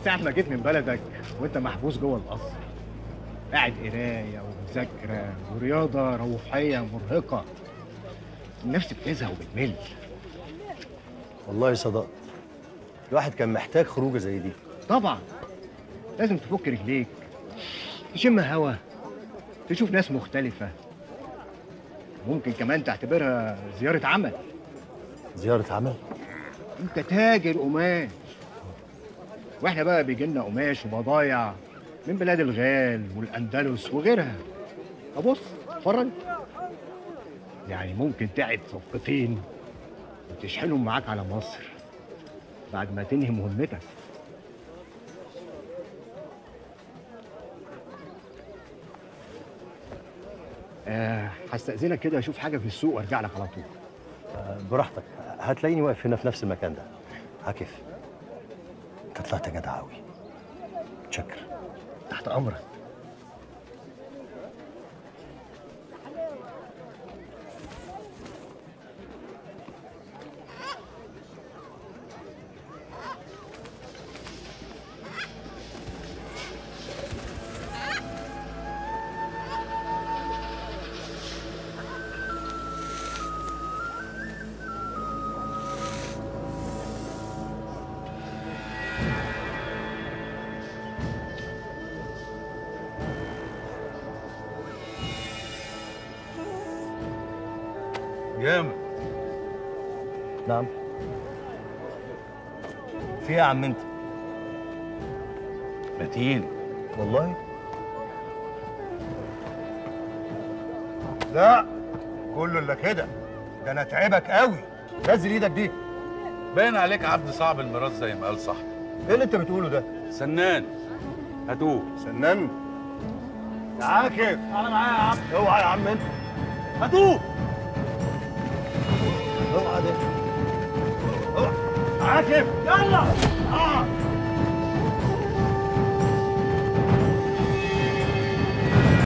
ساعة ما جيت من بلدك وانت محبوس جوه القصر، قاعد قرايه ومذاكره ورياضه روحيه مرهقه، النفس بتزهق وبتمل. والله صدقت، الواحد كان محتاج خروجه زي دي. طبعا لازم تفك رجليك، تشم هوا، تشوف ناس مختلفه، ممكن كمان تعتبرها زياره عمل. زياره عمل؟ انت تاجر قماش، واحنا بقى بيجي لنا قماش وبضايع من بلاد الغال والاندلس وغيرها. ابص اتفرج، يعني ممكن تعد صفقتين وتشحنهم معاك على مصر بعد ما تنهي مهمتك. هستأذنك كده اشوف حاجه في السوق وارجع لك على طول. براحتك، هتلاقيني واقف هنا في نفس المكان ده. عاكف، انت طلعت جدع قوي، متشكر. تحت امرك. جامد. نعم. في ايه يا عم انت؟ متين. والله؟ لا كله الا كده، ده انا اتعبك قوي. نزل ايدك دي. باين عليك عبد صعب الميراث زي ما قال صاحبي. ايه اللي انت بتقوله ده؟ سنان. هاتوه. سنان؟ يا عاكف تعالى معايا يا عم. اوعى يا عم انت. هاتوه. اوعى ده. اوعى عاكف. يلا.